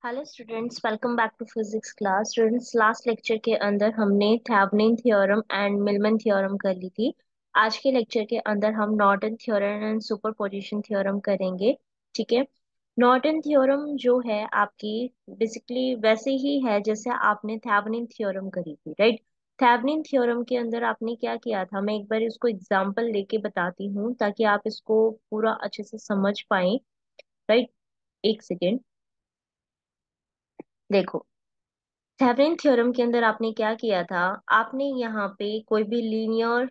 Hello students, welcome back to physics class. Students, last lecture के अंदर हमने Thevenin theorem and Millman theorem कर ली थी। आज के लेक्चर के अंदर हम Norton theorem and superposition theorem करेंगे। ठीक है। नॉर्टन थ्योरम जो है आपकी बेसिकली वैसे ही है जैसे आपने थेवेनिन थ्योरम करी थी, राइट। थेवेनिन थ्योरम के अंदर आपने क्या किया था, मैं एक बार इसको एग्जांपल लेके बताती हूँ ताकि आप इसको पूरा अच्छे से समझ पाए, राइट। एक सेकेंड, देखो। थेवेनिन थ्योरम के अंदर आपने क्या किया था, आपने यहाँ पे कोई भी लीनियर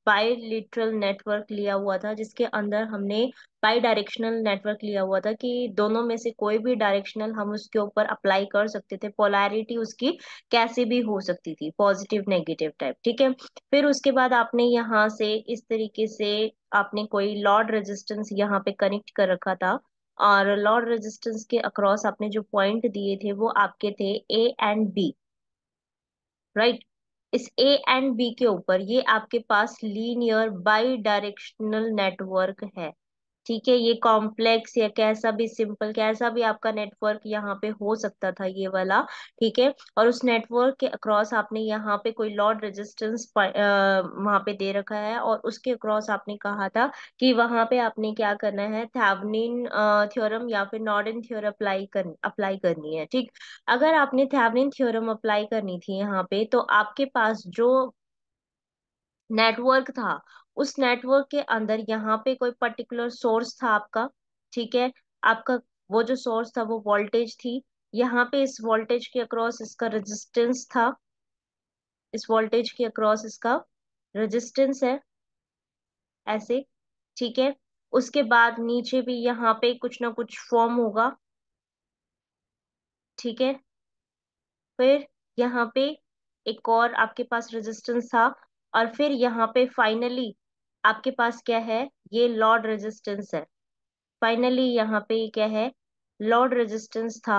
बाइलेटरल नेटवर्क लिया हुआ था जिसके अंदर हमने बाई डायरेक्शनल नेटवर्क लिया हुआ था कि दोनों में से कोई भी डायरेक्शनल हम उसके ऊपर अप्लाई कर सकते थे। पोलैरिटी उसकी कैसे भी हो सकती थी, पॉजिटिव नेगेटिव टाइप। ठीक है। फिर उसके बाद आपने यहाँ से इस तरीके से आपने कोई लॉर्ड रेजिस्टेंस यहाँ पे कनेक्ट कर रखा था, और लॉर्ड रेजिस्टेंस के अक्रॉस आपने जो पॉइंट दिए थे वो आपके थे ए एंड बी, राइट। इस ए एंड बी के ऊपर ये आपके पास लीनियर बाई डायरेक्शनल नेटवर्क है। ठीक है। ये कॉम्प्लेक्स या कैसा भी सिंपल कैसा भी आपका नेटवर्क यहाँ पे हो सकता था, ये वाला। ठीक है। और उस नेटवर्क के अक्रॉस आपने यहाँ पे कोई लॉर्ड रेजिस्टेंस वहां पे दे रखा है, और उसके अक्रॉस आपने कहा था कि वहां पे आपने क्या करना है, थेवेनिन थ्योरम या फिर नॉर्टन थ्योरम अप्लाई करनी है। ठीक। अगर आपने थेवेनिन थ्योरम अप्लाई करनी थी यहाँ पे, तो आपके पास जो नेटवर्क था, उस नेटवर्क के अंदर यहाँ पे कोई पर्टिकुलर सोर्स था आपका। ठीक है। आपका वो जो सोर्स था वो वोल्टेज थी। यहाँ पे इस वोल्टेज के अक्रॉस इसका रेजिस्टेंस था, इस वोल्टेज के अक्रॉस इसका रेजिस्टेंस है, ऐसे। ठीक है। उसके बाद नीचे भी यहाँ पे कुछ ना कुछ फॉर्म होगा। ठीक है। फिर यहाँ पे एक और आपके पास रेजिस्टेंस था, और फिर यहाँ पे फाइनली आपके पास क्या है, ये लॉर्ड रेजिस्टेंस है। फाइनली यहाँ पे क्या है, लॉर्ड रेजिस्टेंस था।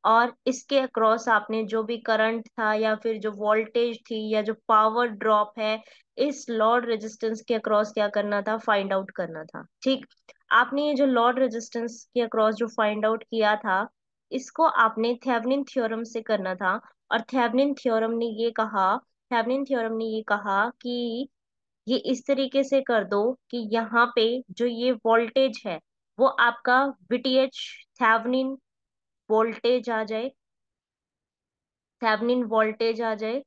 और इसके अक्रॉस आपने जो भी करंट था या फिर जो वोल्टेज थी या जो पावर ड्रॉप है, इस लॉर्ड रेजिस्टेंस के अक्रॉस क्या करना था, फाइंड आउट करना था। ठीक। आपने ये जो लॉर्ड रेजिस्टेंस के अक्रॉस जो फाइंड आउट किया था, इसको आपने थेवेनिन थ्योरम से करना था। और थेवेनिन थ्योरम ने ये कहा कि ये इस तरीके से कर दो कि यहाँ पे जो ये वोल्टेज है वो आपका वीटीएच थेवेनिन वोल्टेज आ जाए, थेवेनिन वोल्टेज आ जाए।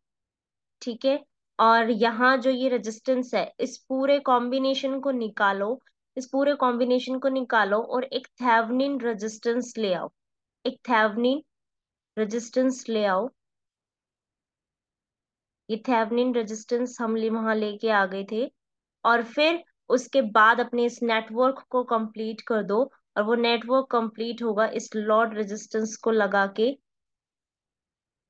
ठीक है। और यहाँ जो ये रेजिस्टेंस है, इस पूरे कॉम्बिनेशन को निकालो, इस पूरे कॉम्बिनेशन को निकालो और एक थेवेनिन रेजिस्टेंस ले आओ, एक थेवेनिन रेजिस्टेंस ले आओ। ये थेवेनिन रेजिस्टेंस हम वहां लेके आ गए थे। और फिर उसके बाद अपने इस नेटवर्क को कंप्लीट कर दो, और वो नेटवर्क कंप्लीट होगा इस लॉर्ड रेजिस्टेंस को लगा के,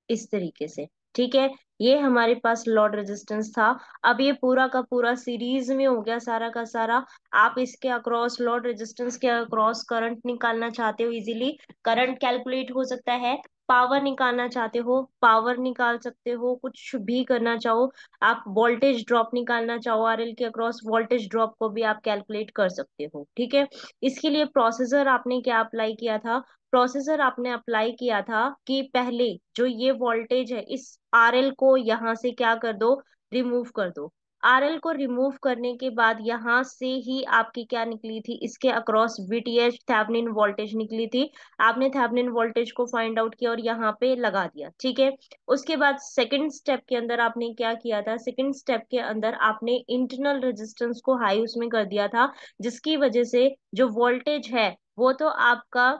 इस तरीके से। ठीक है। ये हमारे पास लॉर्ड रेजिस्टेंस था। अब ये पूरा का पूरा सीरीज में हो गया, सारा का सारा। आप इसके अक्रॉस लॉर्ड रेजिस्टेंस के अक्रॉस करंट निकालना चाहते हो, इजीली करंट कैलकुलेट हो सकता है। पावर निकालना चाहते हो, पावर निकाल सकते हो, कुछ भी करना चाहो। आप वोल्टेज ड्रॉप निकालना चाहो आरएल के अक्रॉस, वोल्टेज ड्रॉप को भी आप कैलकुलेट कर सकते हो। ठीक है। इसके लिए प्रोसेसर आपने क्या अप्लाई किया था, प्रोसेसर आपने अप्लाई किया था कि पहले जो ये वोल्टेज है इस आरएल को यहाँ से क्या कर दो, रिमूव कर दो। आरएल को रिमूव करने के बाद यहाँ से ही आपकी क्या निकली थी, इसके अक्रॉस वीटीएच थेवेनिन वोल्टेज निकली थी। आपने थेवेनिन वोल्टेज को फाइंड आउट किया और यहाँ पे लगा दिया। ठीक है। उसके बाद सेकंड स्टेप के अंदर आपने क्या किया था, सेकंड स्टेप के अंदर आपने इंटरनल रेजिस्टेंस को हाई उसमें कर दिया था, जिसकी वजह से जो वोल्टेज है वो तो आपका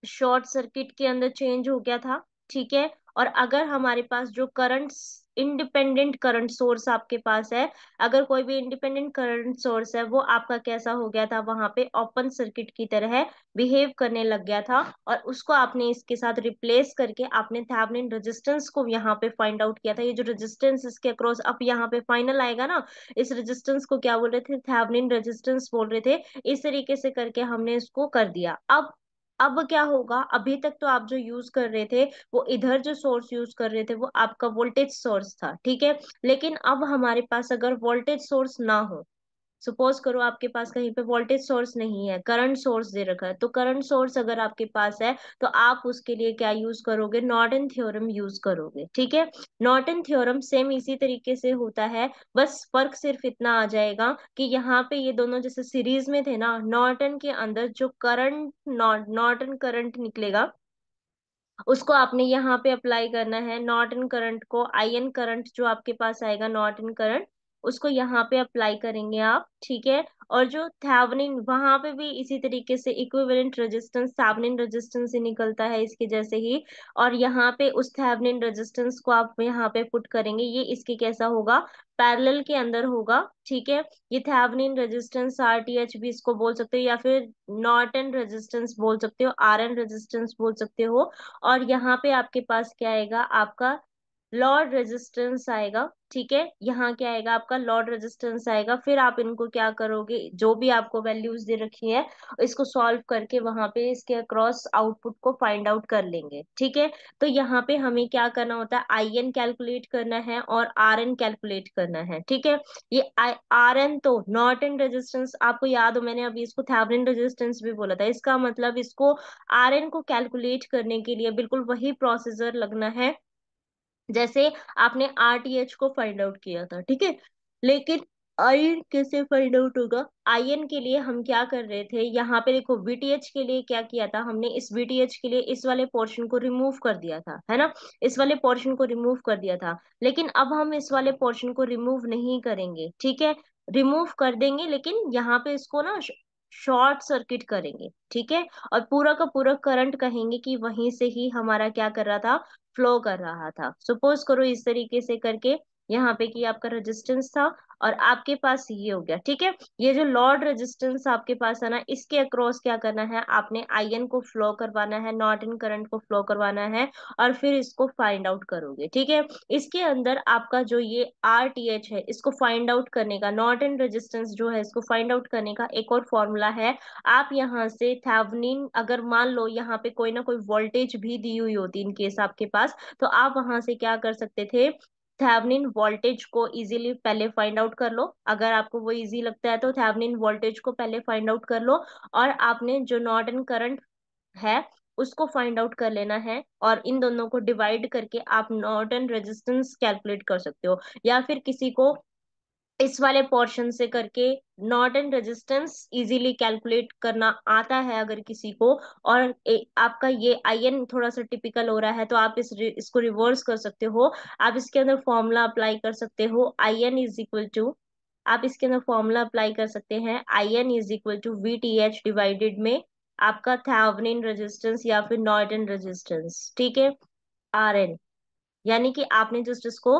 शॉर्ट सर्किट के अंदर चेंज हो गया था। ठीक है। और अगर हमारे पास जो करंट, इंडिपेंडेंट करंट सोर्स आपके पास है, अगर कोई भी इंडिपेंडेंट करंट सोर्स है, वो आपका कैसा हो गया था, वहां पे ओपन सर्किट की तरह बिहेव करने लग गया था। और उसको आपने इसके साथ रिप्लेस करके आपने थेवेनिन रेजिस्टेंस को यहाँ पे फाइंड आउट किया था। ये जो रेजिस्टेंस इसके अक्रॉस अब यहाँ पे फाइनल आएगा ना, इस रेजिस्टेंस को क्या बोल रहे थे, थेवेनिन रेजिस्टेंस बोल रहे थे। इस तरीके से करके हमने इसको कर दिया। अब क्या होगा, अभी तक तो आप जो यूज कर रहे थे, वो इधर जो सोर्स यूज कर रहे थे वो आपका वोल्टेज सोर्स था। ठीक है। लेकिन अब हमारे पास अगर वोल्टेज सोर्स ना हो, सपोज करो आपके पास कहीं पे वोल्टेज सोर्स नहीं है, करंट सोर्स दे रखा है, तो करंट सोर्स अगर आपके पास है तो आप उसके लिए क्या यूज करोगे, नॉर्टन थ्योरम यूज करोगे। ठीक है, नॉर्टन थ्योरम सेम इसी तरीके से होता है, बस फर्क सिर्फ इतना आ जाएगा कि यहाँ पे ये दोनों जैसे सीरीज में थे ना, नॉर्टन के अंदर जो करंट नॉर्टन करंट निकलेगा उसको आपने यहाँ पे अप्लाई करना है, नॉर्टन करंट को, आईएन करंट जो आपके पास आएगा नॉर्टन करंट, उसको यहाँ पे अप्लाई करेंगे आप। ठीक है, और जो थेवेनिन, वहां पे भी इसी तरीके से इक्विवेलेंट रेजिस्टेंस थेवेनिन रेजिस्टेंस से निकलता है इसके जैसे ही, और यहाँ पे उस थेवेनिन रेजिस्टेंस को आप यहाँ पे पुट करेंगे, ये इसके कैसा होगा, पैरेलल के अंदर होगा। ठीक है, ये थेवेनिन रेजिस्टेंस आरटीएच भी इसको बोल सकते हो, या फिर नॉर्टन रेजिस्टेंस बोल सकते हो, आरएन रेजिस्टेंस बोल सकते हो। और यहाँ पे आपके पास क्या आएगा, आपका लॉर्ड रेजिस्टेंस आएगा। ठीक है, यहाँ क्या आएगा, आपका लॉर्ड रेजिस्टेंस आएगा। फिर आप इनको क्या करोगे, जो भी आपको वैल्यूज दे रखी है इसको सॉल्व करके वहां पे इसके अक्रॉस आउटपुट को फाइंड आउट कर लेंगे। ठीक है, तो यहाँ पे हमें क्या करना होता है, आईएन कैलकुलेट करना है और आरएन कैलकुलेट करना है। ठीक है, ये आरएन तो नॉर्टन रेजिस्टेंस, आपको याद हो मैंने अभी इसको थेवेनिन रेजिस्टेंस भी बोला था, इसका मतलब इसको आरएन को कैलकुलेट करने के लिए बिल्कुल वही प्रोसीजर लगना है जैसे आपने आरटीएच को फाइंड आउट किया था। ठीक है, लेकिन आयन कैसे फाइंड आउट होगा, आयन के लिए हम क्या कर रहे थे, यहाँ पे देखो वीटीएच के लिए क्या किया था हमने, इस वीटीएच के लिए इस वाले पोर्शन को रिमूव कर दिया था, है ना, इस वाले पोर्शन को रिमूव कर दिया था। लेकिन अब हम इस वाले पोर्शन को रिमूव नहीं करेंगे। ठीक है, रिमूव कर देंगे लेकिन यहाँ पे इसको ना शॉर्ट सर्किट करेंगे। ठीक है, और पूरा का पूरा करंट कहेंगे कि वहीं से ही हमारा क्या कर रहा था, फ्लो कर रहा था। सपोज करो इस तरीके से करके, यहाँ पे कि आपका रेजिस्टेंस था और आपके पास ये हो गया। ठीक है, ये जो लॉर्ड रेजिस्टेंस आपके पास है ना, इसके अक्रॉस क्या करना है, आपने आईएन को फ्लो करवाना है, नॉर्टन करंट को फ्लो करवाना है, और फिर इसको फाइंड आउट करोगे। ठीक है, इसके अंदर आपका जो ये आरटीएच है इसको फाइंड आउट करने का, नॉर्टन रेजिस्टेंस जो है इसको फाइंड आउट करने का एक और फॉर्मूला है। आप यहाँ से थेवेनिन, अगर मान लो यहाँ पे कोई ना कोई वोल्टेज भी दी हुई होती इन केस आपके पास, तो आप वहां से क्या कर सकते थे, थेवेनिन वोल्टेज को इजीली पहले फाइंड आउट कर लो। अगर आपको वो इजी लगता है तो थेवेनिन वोल्टेज को पहले फाइंड आउट कर लो, और आपने जो नॉर्टन करंट है उसको फाइंड आउट कर लेना है, और इन दोनों को डिवाइड करके आप नॉर्टन रेजिस्टेंस कैलकुलेट कर सकते हो। या फिर किसी को इस वाले पोर्शन से करके नॉर्टन रेजिस्टेंस इजीली कैलकुलेट करना आता है अगर किसी को, और आपका ये आईएन थोड़ा सा टिपिकल हो रहा है, तो आप इसको रिवर्स कर सकते हो। आप इसके अंदर फॉर्मूला अप्लाई कर सकते हो, आईएन इज इक्वल टू, आप इसके अंदर फॉर्मूला अप्लाई कर सकते हैं, IN is equal to VTH divided में आपका थेवेनिन रेजिस्टेंस या फिर नॉर्टन रेजिस्टेंस। ठीक है, आरएन, यानी कि आपने जस्ट इसको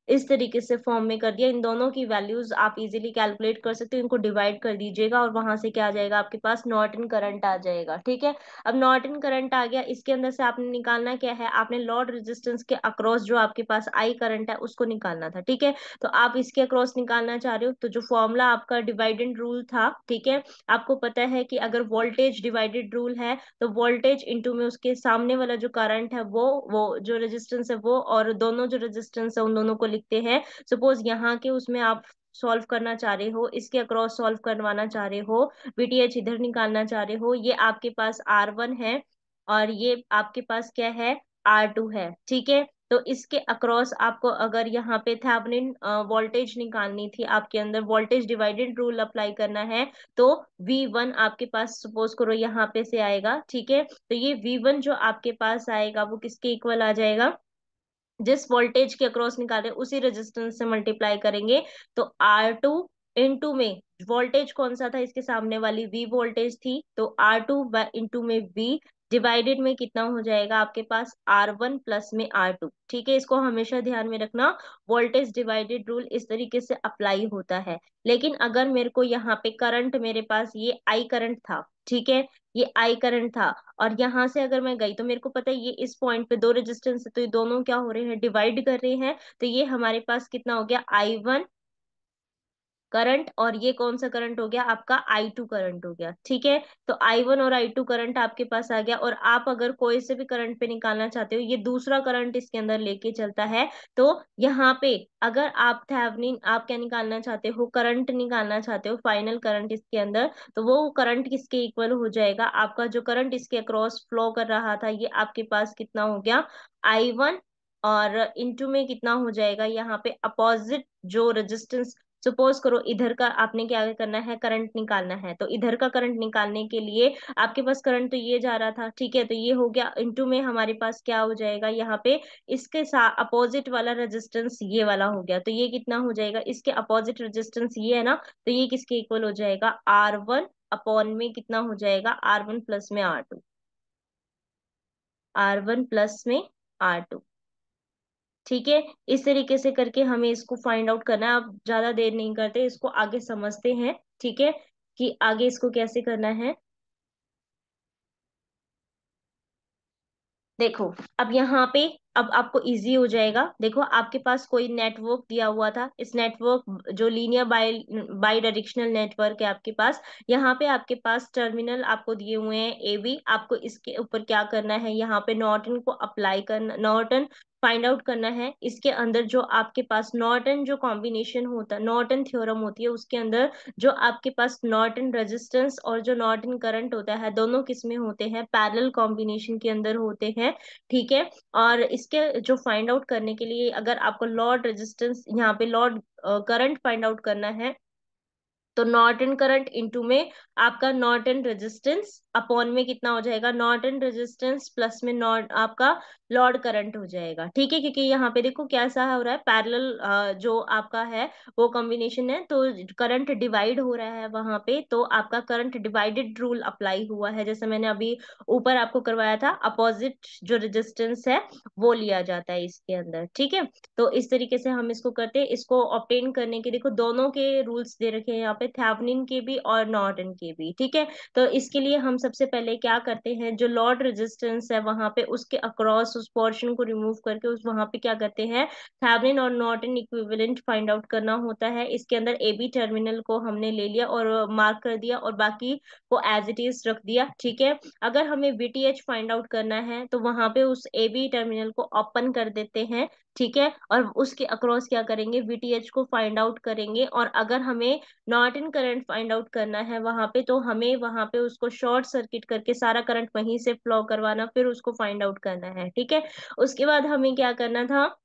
इस तरीके से फॉर्म में कर दिया। इन दोनों की वैल्यूज आप इजीली कैलकुलेट कर सकते हो, इनको डिवाइड कर दीजिएगा और वहां से क्या आ जाएगा, आपके पास नॉर्टन करंट आ जाएगा। ठीक है, अब नॉर्टन करंट आ गया, इसके अंदर से आपने निकालना क्या है, आपने लॉर्ड रेजिस्टेंस के अक्रॉस जो आपके पास आई करंट है उसको निकालना था। ठीक है, तो आप इसके अक्रॉस निकालना चाह रहे हो, तो जो फॉर्मूला आपका डिवाइडेड रूल था, ठीक है, आपको पता है कि अगर वोल्टेज डिवाइडेड रूल है तो वोल्टेज इंटू में उसके सामने वाला जो करंट है वो जो रेजिस्टेंस है वो, और दोनों जो रेजिस्टेंस है उन दोनों को लिखते हैं। सपोज यहाँ के उसमें आप सॉल्व करना चाह रहे हो, इसके अक्रॉस सॉल्व करवाना चाह रहे हो, वीटीएच इधर निकालना चाह रहे हो, ये आपके पास R1 है और ये आपके पास क्या है, R2 है। ठीक है, तो इसके अक्रॉस आपको अगर यहाँ पे थेवेनिन वोल्टेज निकालनी थी, आपके अंदर वोल्टेज डिवाइडेड रूल अप्लाई करना है, तो V1 आपके पास सपोज करो यहाँ पे से आएगा। ठीक है, तो ये V1 जो आपके पास आएगा वो किसके इक्वल आ जाएगा, जिस वोल्टेज के अक्रॉस निकाले उसी रेजिस्टेंस से मल्टीप्लाई करेंगे, तो R2 इंटू में वोल्टेज कौन सा था, इसके सामने वाली V वोल्टेज थी, तो R2 इंटू में V डिवाइडेड में कितना हो जाएगा आपके पास, R1 प्लस में R2। ठीक है, इसको हमेशा ध्यान में रखना, वोल्टेज डिवाइडेड रूल इस तरीके से अप्लाई होता है। लेकिन अगर मेरे को यहाँ पे करंट, मेरे पास ये I करंट था, ठीक है, ये I करंट था, और यहां से अगर मैं गई तो मेरे को पता है ये इस पॉइंट पे दो रेजिस्टेंस है, तो ये दोनों क्या हो रहे हैं, डिवाइड कर रहे हैं, तो ये हमारे पास कितना हो गया, I1 करंट, और ये कौन सा करंट हो गया आपका, I2 करंट हो गया। ठीक है, तो I1 और I2 करंट आपके पास आ गया, और आप अगर कोई से भी करंट पे निकालना चाहते हो, ये दूसरा करंट इसके अंदर लेके चलता है। तो यहाँ पे अगर आप थेवेनिन, आप क्या निकालना चाहते हो, करंट निकालना चाहते हो, फाइनल करंट इसके अंदर, तो वो करंट किसके इक्वल हो जाएगा, आपका जो करंट इसके अक्रॉस फ्लो कर रहा था, ये आपके पास कितना हो गया, I1, और इनटू में कितना हो जाएगा यहाँ पे अपोजिट जो रेजिस्टेंस, सपोज करो इधर का आपने क्या करना है, करंट निकालना है, तो इधर का करंट निकालने के लिए आपके पास करंट तो ये जा रहा था, ठीक है, तो ये हो गया, इनटू में हमारे पास क्या हो जाएगा यहाँ पे, इसके साथ अपोजिट वाला रेजिस्टेंस ये वाला हो गया, तो ये कितना हो जाएगा, इसके अपोजिट रेजिस्टेंस ये है ना, तो ये किसके इक्वल हो जाएगा, R1 अपॉन में कितना हो जाएगा, R1 प्लस में R2, R1 प्लस में R2। ठीक है, इस तरीके से करके हमें इसको फाइंड आउट करना है। अब ज्यादा देर नहीं करते, इसको आगे समझते हैं। ठीक है, कि आगे इसको कैसे करना है। देखो, अब यहाँ पे, अब आपको इजी हो जाएगा। देखो, आपके पास कोई नेटवर्क दिया हुआ था, इस नेटवर्क जो लीनियर बाई डायरेक्शनल नेटवर्क है आपके पास, यहाँ पे आपके पास टर्मिनल आपको दिए हुए हैं ए बी। आपको इसके ऊपर क्या करना है, यहाँ पे नॉर्टन को अप्लाई करना, नॉर्टन फाइंड आउट करना है। इसके अंदर जो आपके पास नॉर्टन जो कॉम्बिनेशन होता है, नॉर्टन थ्योरम होती है, उसके अंदर जो आपके पास नॉर्टन रेजिस्टेंस और जो नॉर्टन करंट होता है, दोनों किसमें होते हैं, पैरेलल कॉम्बिनेशन के अंदर होते हैं। ठीक है, और इसके जो फाइंड आउट करने के लिए अगर आपको लॉर्ड रेजिस्टेंस, यहाँ पे लॉर्ड करंट फाइंड आउट करना है, तो नॉर्टन करंट इनटू में आपका नॉर्टन रेजिस्टेंस अपॉन में कितना हो जाएगा, नॉर्टन रेजिस्टेंस प्लस में नॉट आपका लॉर्ड करंट हो जाएगा। ठीक है, क्योंकि यहाँ पे देखो कैसा हो रहा है, पैरेलल जो आपका है वो कॉम्बिनेशन है, तो करंट डिवाइड हो रहा है वहां पे, तो आपका करंट डिवाइडेड रूल अप्लाई हुआ है, जैसे मैंने अभी ऊपर आपको करवाया था, अपोजिट जो रेजिस्टेंस है वो लिया जाता है इसके अंदर। ठीक है, तो इस तरीके से हम इसको करते हैं। इसको ऑब्टेन करने के देखो दोनों के रूल्स दे रखे हैं यहाँ पे, थेवेनिन के भी और नॉर्टन के भी। ठीक है, तो इसके लिए हम सबसे पहले क्या करते हैं, जो लॉर्ड रेजिस्टेंस है वहां पे उसके अक्रॉस उस पोर्शन को रिमूव करके उस वहां पे क्या करते हैं, थेवेनिन और नॉर्टन इक्विवेलेंट फाइंड आउट करना होता है। इसके अंदर ए बी टर्मिनल को हमने ले लिया और मार्क कर दिया, और बाकी को एज इट इज रख दिया। ठीक है, अगर हमें वीटीएच फाइंड आउट करना है, तो वहां पे उस ए बी टर्मिनल को ओपन कर देते हैं। ठीक है, और उसके अक्रॉस क्या करेंगे, वीटीएच को फाइंड आउट करेंगे, और अगर हमें नॉर्टन करंट फाइंड आउट करना है वहां पे, तो हमें वहां पे उसको शॉर्ट सर्किट करके सारा करंट वहीं से फ्लो करवाना, फिर उसको फाइंड आउट करना है। ठीक है, उसके बाद हमें क्या करना था,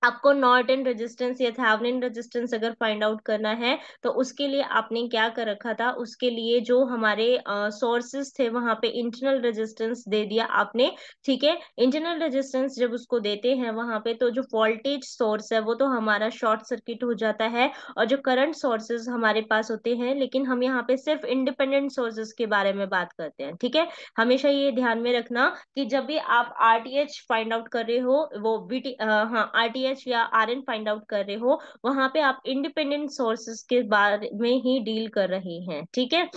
आपको नॉर्टन रेजिस्टेंस या थेवेनिन रेजिस्टेंस अगर फाइंड आउट करना है, तो उसके लिए आपने क्या कर रखा था, उसके लिए जो हमारे सोर्सेस थे वहां पे इंटरनल रेजिस्टेंस दे दिया आपने। ठीक है, इंटरनल रेजिस्टेंस जब उसको देते हैं वहां पे, तो जो वोल्टेज सोर्स है वो तो हमारा शॉर्ट सर्किट हो जाता है, और जो करंट सोर्सेज हमारे पास होते हैं, लेकिन हम यहाँ पे सिर्फ इंडिपेंडेंट सोर्सेज के बारे में बात करते हैं। ठीक है, हमेशा ये ध्यान में रखना कि जब भी आप आरटीएच फाइंड आउट कर रहे हो, वो बीटी हाँ आरटीएच या आरएन फाइंड आउट कर रहे हो, वहां पे आप इंडिपेंडेंट सोर्सेज के बारे में ही डील कर रहे हैं। ठीक है,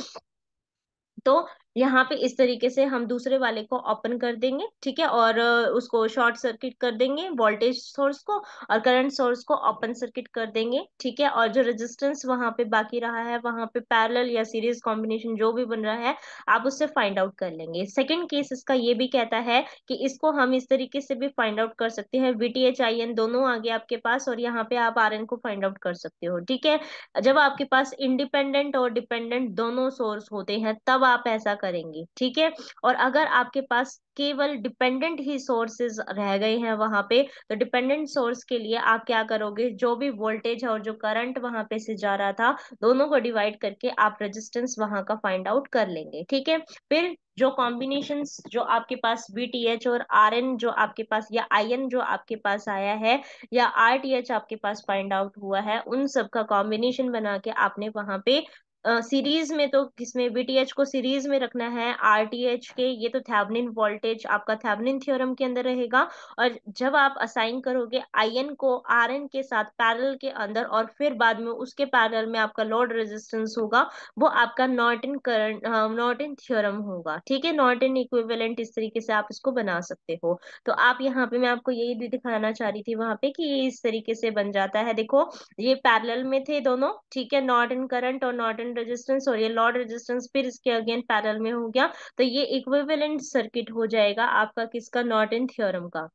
तो यहाँ पे इस तरीके से हम दूसरे वाले को ओपन कर देंगे। ठीक है, और उसको शॉर्ट सर्किट कर देंगे वोल्टेज सोर्स को, और करंट सोर्स को ओपन सर्किट कर देंगे। ठीक है, और जो रेजिस्टेंस वहां पे बाकी रहा है, वहां पे पैरेलल या सीरीज कॉम्बिनेशन जो भी बन रहा है, आप उससे फाइंड आउट कर लेंगे। सेकंड केस इसका ये भी कहता है कि इसको हम इस तरीके से भी फाइंड आउट कर सकते हैं, वीटीएच आई एन दोनों आ गए आपके पास, और यहाँ पे आप आर एन को फाइंड आउट कर सकते हो। ठीक है, जब आपके पास इंडिपेंडेंट और डिपेंडेंट दोनों सोर्स होते हैं तब आप ऐसा करेंगे। ठीक है, और अगर आपके पास केवल डिपेंडेंट ही सोर्सेज रह गए हैं वहां पे, तो डिपेंडेंट सोर्स के लिए आप क्या करोगे, जो भी वोल्टेज और जो करंट वहां पे से जा रहा था, दोनों को डिवाइड करके आप रेजिस्टेंस वहां का फाइंड आउट कर लेंगे। ठीक है, फिर जो कॉम्बिनेशंस जो आपके पास वीटीएच और आरएन जो आपके पास, या आईएन जो आपके पास आया है, या आरटीएच आपके पास फाइंड आउट हुआ है, उन सब का कॉम्बिनेशन बना के आपने वहां पे सीरीज में तो किसमें, वीटीएच को सीरीज में रखना है आरटीएच के, ये तो थेवेनिन वोल्टेज आपका थेवेनिन थ्योरम के अंदर रहेगा। और जब आप असाइन करोगे आईएन को आरएन के साथ पैरेलल के अंदर, और फिर बाद में उसके पैरेलल में आपका लोड रेजिस्टेंस होगा, वो आपका नॉर्टन करंट, नॉर्टन थ्योरम होगा। ठीक है, नॉर्टन इक्विवेलेंट, इस तरीके से आप इसको बना सकते हो। तो आप यहाँ पे, मैं आपको यही भी दिखाना चाह रही थी वहां पे कि ये इस तरीके से बन जाता है। देखो ये पैरेलल में थे दोनों, ठीक है, नॉर्टन करंट और नॉर्टन रेजिस्टेंस, और ये लॉर्ड रेजिस्टेंस फिर इसके अगेन पैरेलल में हो गया। तो ये इक्विवेलेंट सर्किट हो जाएगा आपका किसका, नॉर्टन थ्योरम का।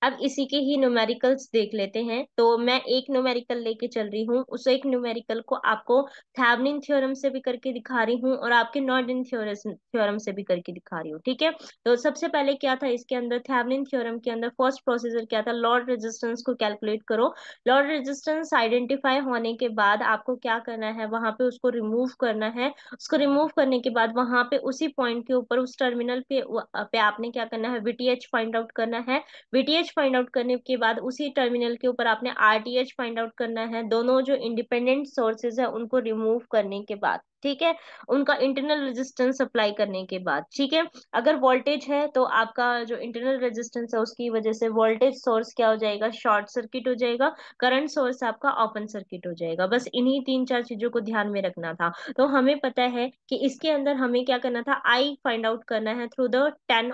अब इसी के ही न्यूमेरिकल्स देख लेते हैं। तो मैं एक न्यूमेरिकल लेके चल रही हूँ, उस एक न्यूमेरिकल को आपको थेवेनिन थ्योरम से भी करके दिखा रही हूँ और आपके नॉर्टन थ्योरम से भी करके दिखा रही हूँ। ठीक है, तो सबसे पहले क्या था इसके अंदर, थेवेनिन थ्योरम के अंदर फर्स्ट प्रोसीजर क्या था, लॉर्ड रेजिस्टेंस को कैलकुलेट करो। लॉर्ड रेजिस्टेंस आइडेंटिफाई होने के बाद आपको क्या करना है, वहां पे उसको रिमूव करना है। उसको रिमूव करने के बाद वहां पे उसी पॉइंट के ऊपर, उस टर्मिनल पे आपने क्या करना है, वीटीएच फाइंड आउट करना है। वीटीएच फाइंड आउट करने के बाद उसी टर्मिनल के ऊपर आपने आरटीएच फाइंड आउट करना है। दोनों जो इंडिपेंडेंट सोर्सेज है उनको रिमूव करने के बाद, ठीक है, उनका इंटरनल रेजिस्टेंस अप्लाई करने के बाद, ठीक है। अगर वोल्टेज है तो आपका जो इंटरनल रेजिस्टेंस है उसकी वजह से वोल्टेज सोर्स क्या हो जाएगा, शॉर्ट सर्किट हो जाएगा। करंट सोर्स आपका ओपन सर्किट हो जाएगा। बस इन्हीं तीन चार चीजों को ध्यान में रखना था। तो हमें पता है कि इसके अंदर हमें क्या करना था, आई फाइंड आउट करना है थ्रू द 10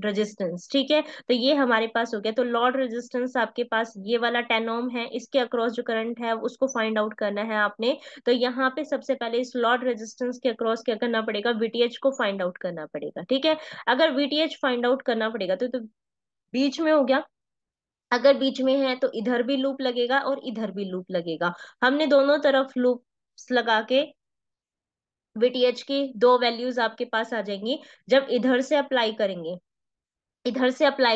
रेजिस्टेंस, ठीक है। तो ये हमारे पास हो गया। तो लॉर्ड रेजिस्टेंस आपके पास ये वाला 10 ओम है, इसके अक्रॉस जो करंट है उसको फाइंड आउट करना है आपने। तो यहाँ पे सबसे पहले इस लॉर्ड रेजिस्टेंस के अक्रॉस क्या करना पड़ेगा, वीटीएच को फाइंड आउट करना पड़ेगा, ठीक है। अगर वीटीएच फाइंड आउट करना पड़ेगा तो बीच में हो गया। अगर बीच में है तो इधर भी लूप लगेगा और इधर भी लूप लगेगा। हमने दोनों तरफ लूप लगा के वीटीएच की दो वैल्यूज आपके पास आ जाएंगी। जब इधर से अप्लाई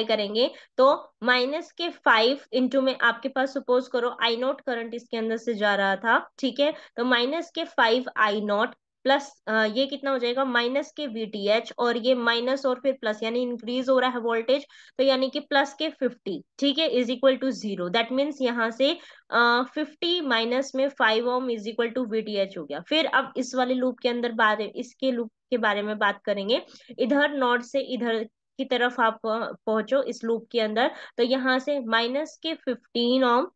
करेंगे तो -5 इंटू में आपके पास, सपोज करो आई नॉट करंट इसके अंदर से जा रहा था, ठीक है। तो -5 I0 प्लस ये कितना हो जाएगा, -VTH, और ये माइनस और फिर प्लस, यानी इंक्रीज हो रहा है वोल्टेज। तो यानी कि +50, ठीक है, is equal to 0। That means यहाँ से 50 माइनस में 5 ohm is equal to VTH हो गया। फिर अब इस वाले लूप के अंदर इसके लूप के बारे में बात करेंगे। इधर नॉट से इधर की तरफ आप पहुंचो इस लूप के अंदर। तो यहाँ से -15 ओम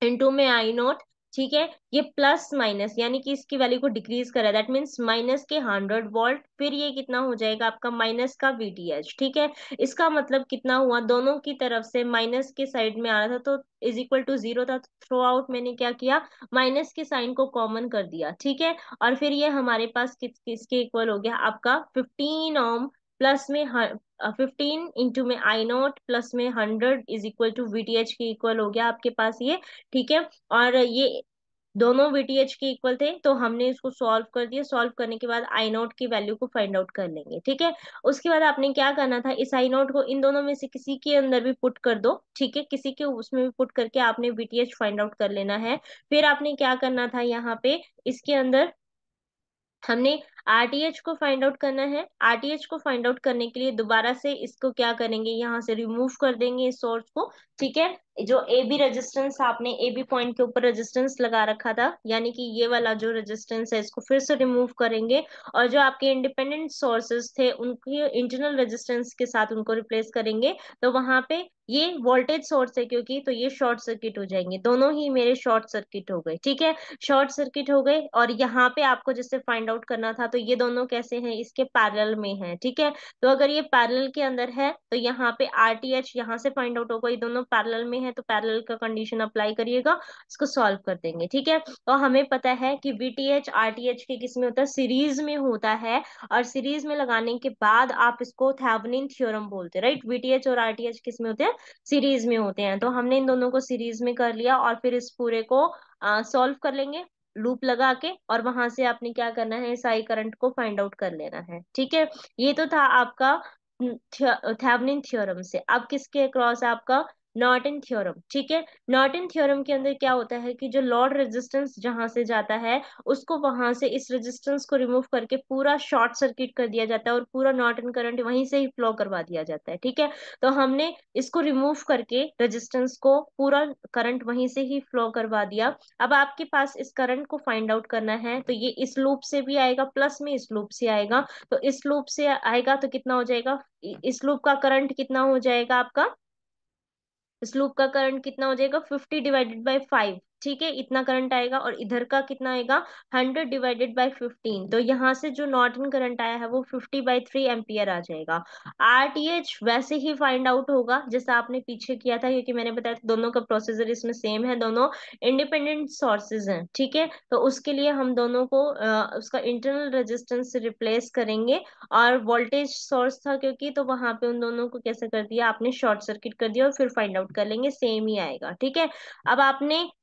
इंटू में I0, ठीक है, ये प्लस माइनस यानी कि इसकी वैल्यू को डिक्रीज करा, दैट मीन्स -100 वोल्ट। फिर ये कितना हो जाएगा आपका, माइनस का VTH, ठीक है। इसका मतलब कितना हुआ, दोनों की तरफ से माइनस के साइड में आ रहा था तो इज इक्वल टू 0 था। थ्रो आउट मैंने क्या किया, माइनस के साइन को कॉमन कर दिया, ठीक है। और फिर ये हमारे पास किसके इक्वल हो गया, आपका 15 ओम प्लस में 15 इंटू में I0 प्लस में 100 इज इक्वल टू VTH के इक्वल हो गया आपके पास ये, ठीक है। और ये दोनों VTH के इक्वल थे तो हमने इसको सॉल्व कर दिया। सॉल्व करने के बाद I0 की वैल्यू को फाइंड आउट कर लेंगे, ठीक है। उसके बाद आपने क्या करना था, इस I0 को इन दोनों में से किसी के अंदर भी पुट कर दो, ठीक है, किसी के उसमें भी पुट करके आपने VTH फाइंड आउट कर लेना है। फिर आपने क्या करना था, यहाँ पे इसके अंदर हमने आरटीएच को फाइंड आउट करना है। आरटीएच को फाइंड आउट करने के लिए दोबारा से इसको क्या करेंगे, यहाँ से रिमूव कर देंगे इस सोर्स को, ठीक है। जो ए बी रेजिस्टेंस, आपने ए बी पॉइंट के ऊपर रेजिस्टेंस लगा रखा था, यानी कि ये वाला जो रेजिस्टेंस है इसको फिर से रिमूव करेंगे। और जो आपके इंडिपेंडेंट सोर्सेस थे उनके इंटरनल रेजिस्टेंस के साथ उनको रिप्लेस करेंगे। तो वहां पे ये वोल्टेज सोर्स है क्योंकि, तो ये शॉर्ट सर्किट हो जाएंगे, दोनों ही मेरे शॉर्ट सर्किट हो गए, ठीक है। शॉर्ट सर्किट हो गए। और यहाँ पे आपको जैसे फाइंड आउट करना था, तो ये दोनों कैसे हैं, इसके पैरेलल में हैं, ठीक है। तो अगर ये पैरेलल के अंदर है तो यहाँ पे आरटीएच यहाँ से फाइंड आउट होगा, ये दोनों पैरेलल में है तो पैरेलल का कंडीशन अप्लाई करिएगा, इसको सॉल्व कर देंगे, ठीक है। तो हमें पता है कि वीटीएच आरटीएच के किस में होता है, सीरीज में होता है। और सीरीज में लगाने के बाद आप इसको थेवेनिन थ्योरम बोलते हैं, राइट। वीटीएच और आरटीएच किस में होते हैं, सीरीज में होते हैं। तो हमने इन दोनों को सीरीज में कर लिया और फिर इस पूरे को सॉल्व कर लेंगे लूप लगा के। और वहां से आपने क्या करना है, साई करंट को फाइंड आउट कर लेना है, ठीक है। ये तो था आपका थेवेनिन थ्योरम से। अब किसके अक्रॉस है आपका, नॉर्टन थ्योरम, ठीक है। नॉर्टन थ्योरम के अंदर क्या होता है कि जो लॉर्ड रेजिस्टेंस जहां से जाता है, उसको वहां से इस रेजिस्टेंस को रिमूव करके पूरा शॉर्ट सर्किट कर दिया जाता है और पूरा नॉर्टन करंट वहीं से ही फ्लो करवा दिया जाता है, ठीक है। तो हमने इसको रिमूव करके रेजिस्टेंस को पूरा करंट वहीं से ही फ्लो करवा दिया। अब आपके पास इस करंट को फाइंड आउट करना है, तो ये इस लूप से भी आएगा, प्लस में इस लूप से आएगा। तो इस लूप से आएगा तो कितना हो जाएगा, इस लूप का करंट कितना हो जाएगा आपका, इस लूप का करंट कितना हो जाएगा, 50 डिवाइडेड बाई 5, ठीक है, इतना करंट आएगा। और इधर का कितना आएगा, 100 डिवाइडेड बाई 15। तो यहाँ से जो नॉर्टन करंट आया है वो 50/3 एम्पियर आ जाएगा। आरटीएच वैसे ही फाइंड आउट होगा जैसा आपने पीछे किया था, क्योंकि मैंने बताया था दोनों का प्रोसीजर इसमें सेम है, दोनों इंडिपेंडेंट सोर्सेज हैं, ठीक है। तो उसके लिए हम दोनों को उसका इंटरनल रेजिस्टेंस से रिप्लेस करेंगे। और वोल्टेज सोर्स था क्योंकि, तो वहां पे उन दोनों को कैसे कर दिया आपने, शॉर्ट सर्किट कर दिया और फिर फाइंड आउट कर लेंगे, सेम ही आएगा, ठीक है। अब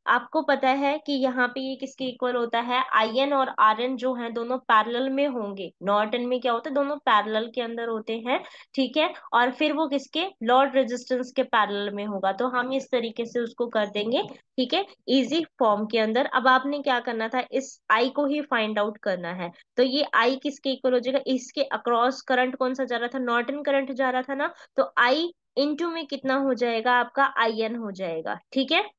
आपको पता है कि यहाँ पे ये किसके इक्वल होता है, आई एन और आर एन जो है दोनों पैरेलल में होंगे। नॉर्टन में क्या होता है, दोनों पैरेलल के अंदर होते हैं, ठीक है। और फिर वो किसके, लॉर्ड रेजिस्टेंस के पैरेलल में होगा, तो हम इस तरीके से उसको कर देंगे, ठीक है, इजी फॉर्म के अंदर। अब आपने क्या करना था, इस आई को ही फाइंड आउट करना है। तो ये आई किसके इक्वल हो जाएगा, इसके अक्रॉस करंट कौन सा जा रहा था, नॉर्टन करंट जा रहा था ना। तो आई इंटू में कितना हो जाएगा आपका, आई एन हो जाएगा, ठीक है।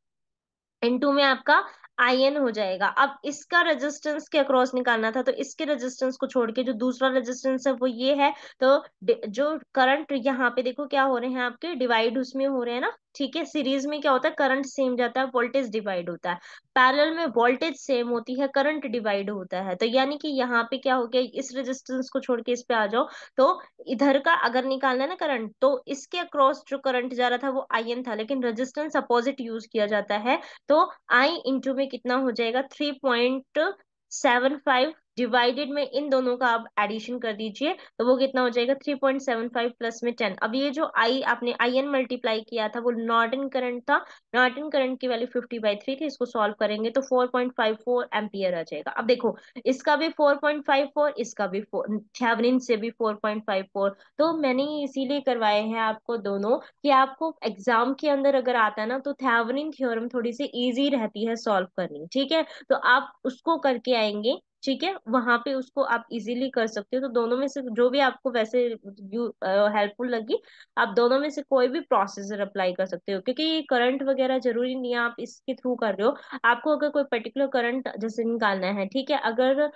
इनटू में आपका आईएन हो जाएगा। अब इसका रेजिस्टेंस के अक्रॉस निकालना था, तो इसके रेजिस्टेंस को छोड़ के जो दूसरा रेजिस्टेंस है वो ये है। तो जो करंट यहाँ पे देखो क्या हो रहे हैं आपके, डिवाइड उसमें हो रहे हैं ना, ठीक है। सीरीज में क्या होता है, करंट सेम जाता है, वोल्टेज डिवाइड होता है। पैरेलल में वोल्टेज सेम होती है, करंट डिवाइड होता है। तो यानी कि यहाँ पे क्या हो गया, इस रेजिस्टेंस को छोड़ के इस पे आ जाओ। तो इधर का अगर निकालना है ना करंट, तो इसके अक्रॉस जो करंट जा रहा था वो आईएन था, लेकिन रेजिस्टेंस अपोजिट यूज किया जाता है। तो आई इंटू में कितना हो जाएगा, 3.75, डिवाइडेड में इन दोनों का आप एडिशन कर दीजिए, तो वो कितना हो जाएगा, 3.75 प्लस में 10। अब ये जो आई आपने आई एन मल्टीप्लाई किया था वो नॉर्टन करंट था। नॉर्टन करंट की वैल्यू 50/3 थी, इसको सॉल्व करेंगे तो 4.54 एम्पियर आ जाएगा। अब देखो, इसका भी 4.54, इसका भी थेवेनिन से भी 4.54। तो मैंने इसीलिए करवाए हैं आपको दोनों, कि आपको एग्जाम के अंदर अगर आता है ना, तो थेवेनिन थ्योरम थोड़ी सी इजी रहती है सॉल्व करनी, ठीक है। तो आप उसको करके आएंगे, ठीक है, वहां पे उसको आप इजीली कर सकते हो। तो दोनों में से जो भी आपको वैसे हेल्पफुल लगी, आप दोनों में से कोई भी प्रोसीजर अप्लाई कर सकते हो, क्योंकि करंट वगैरह जरूरी नहीं है आप इसके थ्रू कर रहे हो। आपको अगर कोई पर्टिकुलर करंट जैसे निकालना है, ठीक है, अगर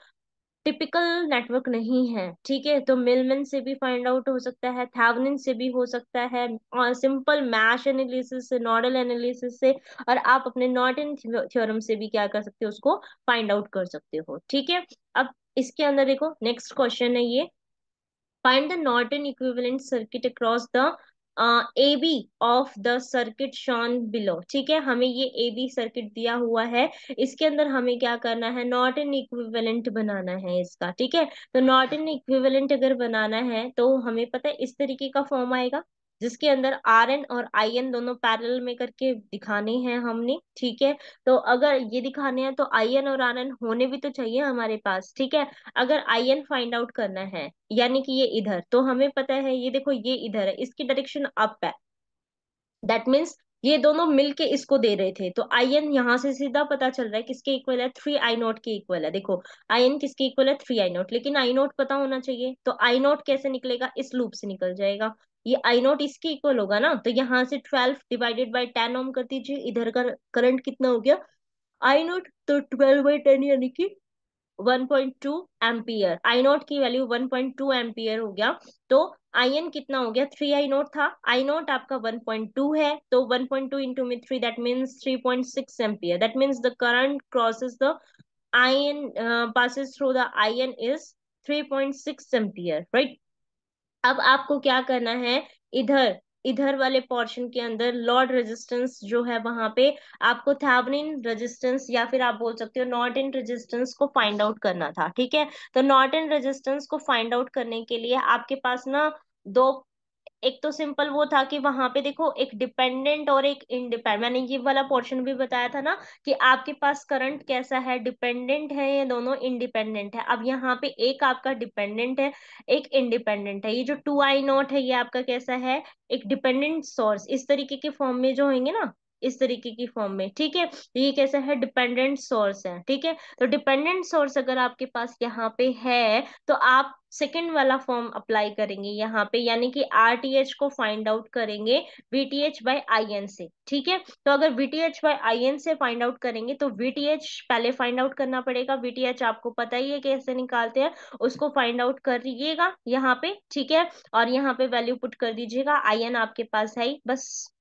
टिपिकल नेटवर्क नहीं है, ठीक है, तो मिलमैन से भी फाइंड आउट हो सकता है, थेवेनिन से भी हो सकता है, और सिंपल मैश एनालिसिस से, नोडल एनालिसिस से, और आप अपने नॉर्टन थ्योरम से भी क्या कर सकते हो, उसको फाइंड आउट कर सकते हो, ठीक है। अब इसके अंदर देखो नेक्स्ट क्वेश्चन है ये, find the Norton equivalent circuit across the AB of the circuit shown below, ठीक है। हमें ये AB सर्किट दिया हुआ है, इसके अंदर हमें क्या करना है, नॉर्टन इक्विवेलेंट बनाना है इसका, ठीक है। तो नॉर्टन इक्विवेलेंट अगर बनाना है तो हमें पता है इस तरीके का फॉर्म आएगा, जिसके अंदर आर एन और आई एन दोनों पैरेलल में करके दिखाने हैं हमने, ठीक है। तो अगर ये दिखाने हैं तो आई एन और आर एन होने भी तो चाहिए हमारे पास, ठीक है। अगर आई एन फाइंड आउट करना है, यानी कि ये इधर, तो हमें पता है ये देखो ये इधर है, इसकी डायरेक्शन अप है, दैट मीन्स ये दोनों मिलके इसको दे रहे थे। तो आई एन यहाँ से सीधा पता चल रहा है किसके इक्वल है, 3 I0 के इक्वल है। देखो आई एन किसके इक्वल है, 3 I0, लेकिन आई नोट पता होना चाहिए। तो आई नोट कैसे निकलेगा, इस लूप से निकल जाएगा। ये आई नोट इसके इक्वल होगा ना, तो यहाँ से 12 डिवाइडेड बाई 10 ओम कर दीजिए, इधर का करंट कितना हो गया, आई नोट, तो 12/10 यानी कि 1.2 एम्पियर। आई नोट की वैल्यू 1.2 एम्पियर हो गया। तो आई एन कितना हो गया, 3 I0 था, आई नोट आपका 1.2 है, तो 1.2 इंटू में 3, that means 3.6 ampere. That means the current crosses the ion passes through the ion is 3.6 ampere, right. अब आपको क्या करना है, इधर इधर वाले पोर्शन के अंदर लॉर्ड रेजिस्टेंस जो है वहां पे आपको थेवेनिन रेजिस्टेंस या फिर आप बोल सकते हो नॉर्टन रेजिस्टेंस को फाइंड आउट करना था, ठीक है। तो नॉर्टन रेजिस्टेंस को फाइंड आउट करने के लिए आपके पास ना दो एक तो सिंपल वो था कि वहां पे देखो एक डिपेंडेंट और एक इंडिपेंडेंट, मैंने ये वाला पोर्शन भी बताया था ना कि आपके पास करंट कैसा है, डिपेंडेंट है, ये दोनों इंडिपेंडेंट है। अब यहाँ पे एक आपका डिपेंडेंट है, एक इंडिपेंडेंट है। ये जो 2I0 है ये आपका कैसा है, एक डिपेंडेंट सोर्स, इस तरीके के फॉर्म में जो होंगे ना, इस तरीके की फॉर्म में, ठीक है। तो ये कैसा है, डिपेंडेंट सोर्स है, ठीक है। तो डिपेंडेंट सोर्स अगर आपके पास यहाँ पे है तो आप सेकंड वाला फॉर्म अप्लाई करेंगे यहाँ पे, यानी कि आरटीएच को फाइंड आउट करेंगे वीटीएच बाय आईएन से, ठीक है। तो अगर वीटीएच बाय आईएन से फाइंड आउट करेंगे तो वीटीएच पहले फाइंड आउट करना पड़ेगा। वीटीएच आपको पता ही है कैसे निकालते हैं, उसको फाइंड आउट करिएगा यहाँ पे, ठीक है। और यहाँ पे वैल्यू पुट कर दीजिएगा, आईएन आपके पास है ही, बस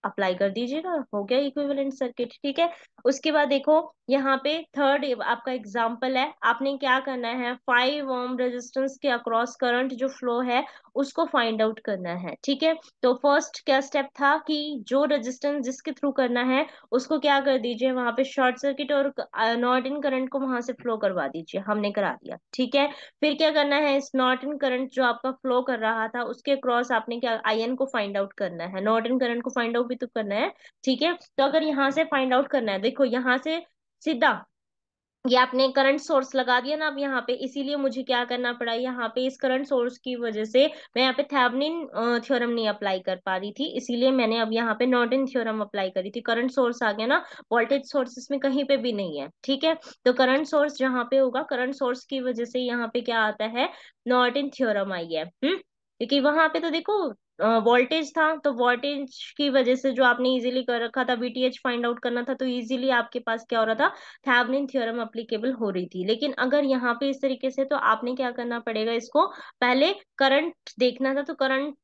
अप्लाई कर दीजिएगा, हो गया इक्विवेलेंट सर्किट, ठीक है। उसके बाद देखो यहाँ पे थर्ड आपका एग्जांपल है, आपने क्या करना है, 5 ओम रेजिस्टेंस के अक्रॉस करंट जो फ्लो है उसको फाइंड आउट करना है, ठीक है। तो फर्स्ट क्या स्टेप था कि जो रेजिस्टेंस जिसके थ्रू करना है उसको क्या कर दीजिए, वहां पे शॉर्ट सर्किट और नॉर्टन करंट को वहां से फ्लो करवा दीजिए, हमने करा दिया, ठीक है। फिर क्या करना है, इस नॉर्टन करंट जो आपका फ्लो कर रहा था उसके क्रॉस आपने क्या, आईएन को फाइंड आउट करना है, नॉर्टन करंट को फाइंड आउट भी तो करना है, ठीक है। तो अगर यहाँ से फाइंड आउट करना है, देखो यहाँ से सीधा ये आपने करंट सोर्स लगा दिया ना अब यहाँ पे, इसीलिए मुझे क्या करना पड़ा, यहाँ पे इस करंट सोर्स की वजह से मैं यहाँ पे थेवेनिन थ्योरम नहीं अप्लाई कर पा रही थी, इसीलिए मैंने अब यहाँ पे नॉर्टन थ्योरम अप्लाई करी थी। करंट सोर्स आ गया ना, वोल्टेज सोर्स इसमें कहीं पे भी नहीं है, ठीक है। तो करंट सोर्स जहाँ पे होगा, करंट सोर्स की वजह से यहाँ पे क्या आता है, नॉर्टन थ्योरम आई है, क्योंकि वहां पे तो देखो वोल्टेज था, तो वोल्टेज की वजह से जो आपने इजीली कर रखा था, वीटीएच फाइंड आउट करना था, तो इजीली आपके पास क्या हो रहा था, थेवेनिन थ्योरम अप्लीकेबल हो रही थी। लेकिन अगर यहाँ पे इस तरीके से, तो आपने क्या करना पड़ेगा, इसको पहले करंट देखना था, तो करंट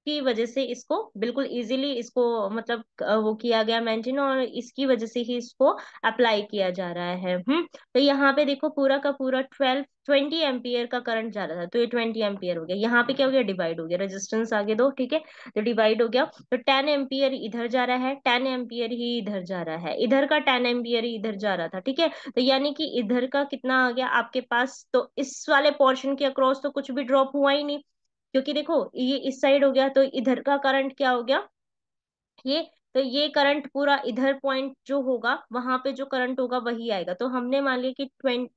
की वजह से इसको बिल्कुल इजीली इसको मतलब वो किया गया मेंशन, और इसकी वजह से ही इसको अप्लाई किया जा रहा है। तो यहाँ पे देखो पूरा का पूरा 20 एम्पियर का करंट जा रहा था, तो ये 20 एम्पियर हो गया, यहाँ पे क्या हो गया, डिवाइड हो गया, रेजिस्टेंस आगे दो, ठीक है। तो डिवाइड हो गया, तो 10 एम्पियर इधर जा रहा है, 10 एम्पियर ही इधर जा रहा है, इधर का 10 एम्पियर ही इधर जा रहा था, ठीक है। तो यानी कि इधर का कितना आ गया आपके पास, तो इस वाले पोर्शन के अक्रॉस तो कुछ भी ड्रॉप हुआ ही नहीं, क्योंकि देखो ये इस साइड हो गया, तो इधर का करंट क्या हो गया, ये, तो ये करंट पूरा इधर पॉइंट जो होगा वहां पे जो करंट होगा वही आएगा। तो हमने मान लिया कि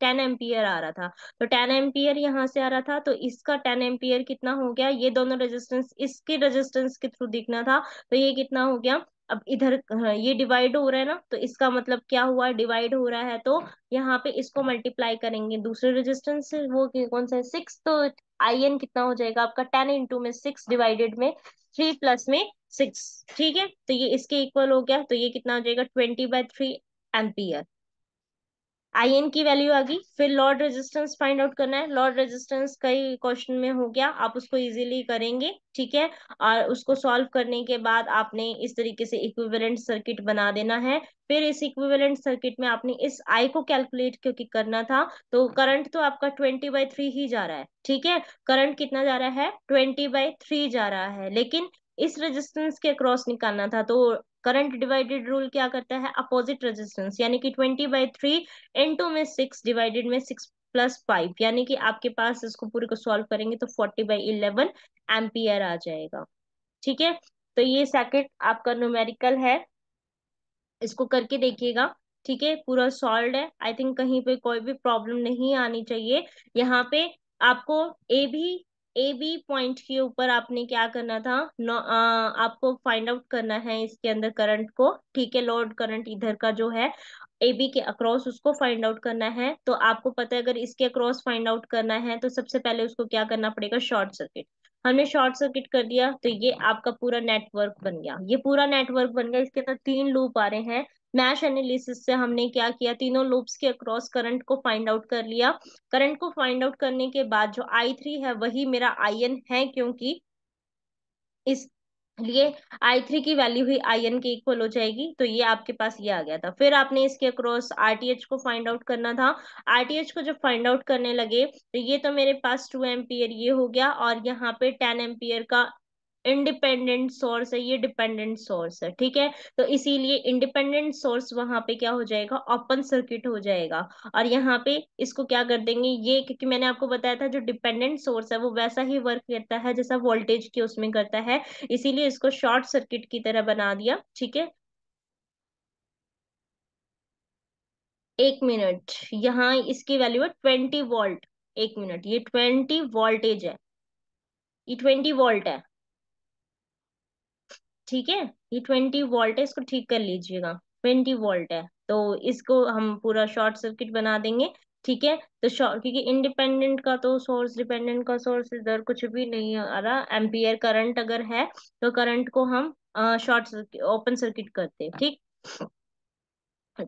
10 एम्पियर आ रहा था, तो 10 एम्पियर यहाँ से आ रहा था, तो इसका 10 एम्पियर कितना हो गया, ये दोनों रेजिस्टेंस इसके रेजिस्टेंस के थ्रू दिखना था, तो ये कितना हो गया, अब इधर हाँ, ये डिवाइड हो रहा है ना, तो इसका मतलब क्या हुआ, डिवाइड हो रहा है, तो यहाँ पे इसको मल्टीप्लाई करेंगे दूसरे रेजिस्टेंस से, वो कौन सा है, 6, तो आईएन कितना हो जाएगा आपका, 10 इंटू में 6 डिवाइडेड में 3 प्लस में 6, ठीक है। तो ये इसके इक्वल हो गया, तो ये कितना हो जाएगा, 20/3 एम्पियर। आईएन की वैल्यू आ गई। फिर लॉर्ड रेजिस्टेंस फाइंड आउट करना है, लॉर्ड रेजिस्टेंस कई क्वेश्चन में हो गया, आप उसको इजीली करेंगे, ठीक है। और उसको सॉल्व करने के बाद आपने इस तरीके से इक्विवेलेंट सर्किट बना देना है। फिर इस इक्विवेलेंट सर्किट में आपने इस आई को कैलकुलेट क्योंकि करना था, तो करंट तो आपका 20/3 ही जा रहा है, ठीक है। करंट कितना जा रहा है, 20/3 जा रहा है, लेकिन इस रेजिस्टेंस के क्रॉस निकालना था, तो करंट डिवाइडेड रूल क्या करता है, अपोजिट रेजिस्टेंस, यानी कि 20/3 इंटू में 6 डिवाइडेड में 6 + 5, यानी कि आपके पास इसको पूरे को सॉल्व करेंगे तो 40/11 एम्पियर आ जाएगा, ठीक है। तो ये सेकंड आपका न्यूमेरिकल है, इसको करके देखिएगा, ठीक है। पूरा सॉल्व है, आई थिंक कहीं पे कोई भी प्रॉब्लम नहीं आनी चाहिए। यहाँ पे आपको A B A B point के ऊपर आपने क्या करना था, आपको फाइंड आउट करना है इसके अंदर करंट को, ठीक है। लोड करंट इधर का जो है ए बी के अक्रॉस उसको फाइंड आउट करना है, तो आपको पता है अगर इसके अक्रॉस फाइंड आउट करना है तो सबसे पहले उसको क्या करना पड़ेगा, शॉर्ट सर्किट। हमने शॉर्ट सर्किट कर दिया, तो ये आपका पूरा नेटवर्क बन गया, ये पूरा नेटवर्क बन गया, इसके अंदर 3 लूप आ रहे हैं। मैश एनालिसिस से हमने क्या किया, तीनों लूप्स के अक्रॉस करंट को फाइंड आउट कर लिया। करंट को फाइंड आउट करने के बाद जो I3 है वही मेरा आईएन है, क्योंकि इसलिए I3 की वैल्यू ही आईएन के इक्वल हो जाएगी, तो ये आपके पास ये आ गया था। फिर आपने इसके अक्रॉस आरटीएच को फाइंड आउट करना था। आरटीएच को जब फाइंड आउट करने लगे तो ये तो मेरे पास 2 एम्पियर ये हो गया, और यहाँ पे 10 एम्पियर का इंडिपेंडेंट सोर्स है, ये डिपेंडेंट सोर्स है, ठीक है। तो इसीलिए इंडिपेंडेंट सोर्स वहां पे क्या हो जाएगा, ओपन सर्किट हो जाएगा। और यहाँ पे इसको क्या कर देंगे, ये क्योंकि मैंने आपको बताया था जो डिपेंडेंट सोर्स है वो वैसा ही वर्क करता है जैसा वोल्टेज की उसमें करता है, इसीलिए इसको शॉर्ट सर्किट की तरह बना दिया, ठीक है। 1 मिनट, यहाँ इसकी वैल्यू है 20 वोल्ट। 1 मिनट, ये 20 वोल्टेज है, ये 20 वोल्ट है, ठीक है। ये 20 वोल्ट है, इसको ठीक कर लीजिएगा। 20 वोल्ट है, तो इसको हम पूरा शॉर्ट सर्किट बना देंगे, ठीक है। तो शॉर्ट, क्योंकि इंडिपेंडेंट का तो सोर्स, डिपेंडेंट का सोर्स इधर कुछ भी नहीं आ रहा, एम्पियर करंट अगर है तो करंट को हम शॉर्ट सर्किट, ओपन सर्किट करते हैं, ठीक।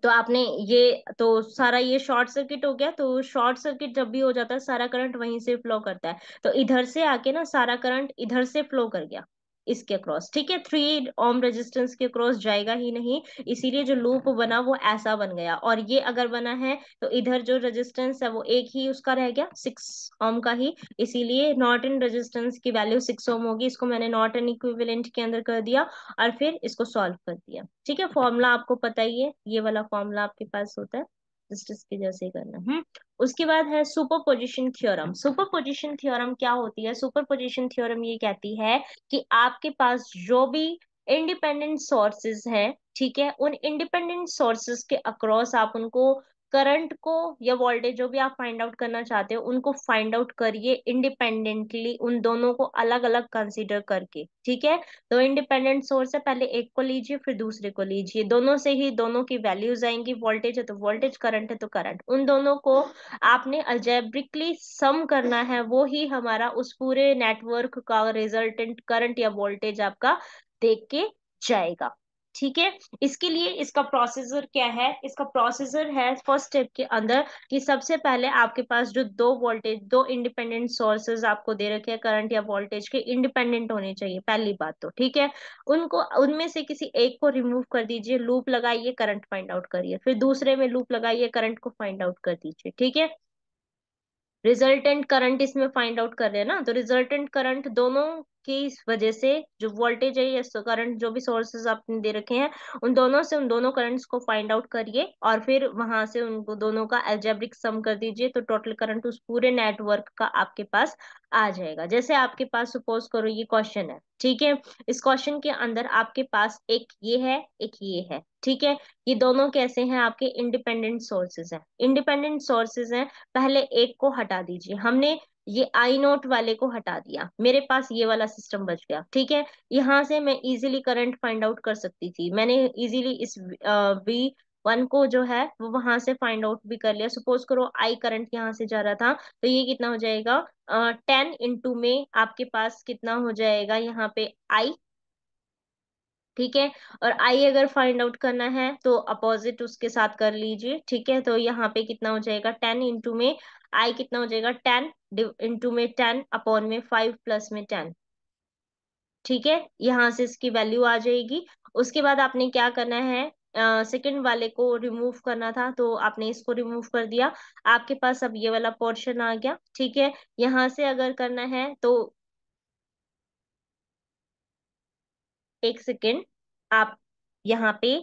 तो आपने ये, तो सारा ये शॉर्ट सर्किट हो गया। तो शॉर्ट सर्किट जब भी हो जाता है सारा करंट वहीं से फ्लो करता है, तो इधर से आके ना सारा करंट इधर से फ्लो कर गया इसके अक्रॉस, ठीक है। 3 ओम रेजिस्टेंस के अक्रॉस जाएगा ही नहीं, इसीलिए जो लूप बना वो ऐसा बन गया। और ये अगर बना है तो इधर जो रेजिस्टेंस है वो एक ही उसका रह गया, 6 ओम का ही, इसीलिए नॉर्टन रेजिस्टेंस की वैल्यू 6 ओम होगी। इसको मैंने नॉर्टन इक्विवेलेंट के अंदर कर दिया और फिर इसको सॉल्व कर दिया, ठीक है। फॉर्मूला आपको पता ही है, ये वाला फॉर्मूला आपके पास होता है, जस्ट इसके जैसे ही करना। उसके बाद है सुपरपोजिशन थ्योरम। सुपरपोजिशन थ्योरम क्या होती है, सुपरपोजिशन थ्योरम ये कहती है कि आपके पास जो भी इंडिपेंडेंट सोर्सेज हैं, ठीक है, उन इंडिपेंडेंट सोर्सेज के अक्रॉस आप उनको करंट को या वोल्टेज जो भी आप फाइंड आउट करना चाहते हो उनको फाइंड आउट करिए इंडिपेंडेंटली, उन दोनों को अलग अलग कंसीडर करके, ठीक है। दो इंडिपेंडेंट सोर्स है, पहले एक को लीजिए फिर दूसरे को लीजिए, दोनों से ही दोनों की वैल्यूज आएंगी, वोल्टेज है तो वोल्टेज, करंट है तो करंट, उन दोनों को आपने अलजेब्रिकली सम करना है, वो ही हमारा उस पूरे नेटवर्क का रिजल्टेंट करंट या वोल्टेज आपका देख के जाएगा, ठीक है। इसके लिए इसका प्रोसीजर क्या है, इसका प्रोसीजर है फर्स्ट स्टेप के अंदर कि सबसे पहले आपके पास जो दो वोल्टेज, दो इंडिपेंडेंट सोर्सेज आपको दे रखे हैं करंट या वोल्टेज के, इंडिपेंडेंट होने चाहिए पहली बात तो, ठीक है। उनको, उनमें से किसी एक को रिमूव कर दीजिए, लूप लगाइए, करंट फाइंड आउट करिए, फिर दूसरे में लूप लगाइए, करंट को फाइंड आउट कर दीजिए, ठीक है। रिजल्टेंट करंट इसमें फाइंड आउट कर रहे हैं ना, तो रिजल्टेंट करंट दोनों की वजह से जो वोल्टेज है या करंट जो भी सोर्सेज आपने दे रखे हैं उन दोनों से, उन दोनों करंट्स को फाइंड आउट करिए और फिर वहां से उनको दोनों का अलजेब्रिक सम कर दीजिए, तो टोटल करंट उस पूरे नेटवर्क का आपके पास आ जाएगा। जैसे आपके पास सपोज करो ये क्वेश्चन है, ठीक है। इस क्वेश्चन के अंदर आपके पास एक ये है, एक ये है, ठीक है। ये दोनों कैसे हैं, आपके इंडिपेंडेंट सोर्सेज हैं, इंडिपेंडेंट सोर्सेज हैं। पहले एक को हटा दीजिए, हमने ये आई नोट वाले को हटा दिया, मेरे पास ये वाला सिस्टम बच गया, ठीक है। यहाँ से मैं इजीली करंट फाइंड आउट कर सकती थी, मैंने इजीली इस V1 को जो है वो वहां से फाइंड आउट भी कर लिया। सपोज करो आई करंट यहाँ से जा रहा था, तो ये कितना हो जाएगा, 10 इंटू में आपके पास कितना हो जाएगा यहाँ पे आई, ठीक है। और आई अगर फाइंड आउट करना है तो अपोजिट उसके साथ कर लीजिए, ठीक है। तो यहाँ पे कितना हो जाएगा, 10 इंटू में आई कितना हो जाएगा, 10 इंटू में 10 अपॉन में 5 प्लस में 10, ठीक है। यहाँ से इसकी वैल्यू आ जाएगी। उसके बाद आपने क्या करना है, सेकंड वाले को रिमूव करना था तो आपने इसको रिमूव कर दिया, आपके पास अब ये वाला पोर्शन आ गया, ठीक है। यहाँ से अगर करना है तो एक सेकेंड, आप यहाँ पे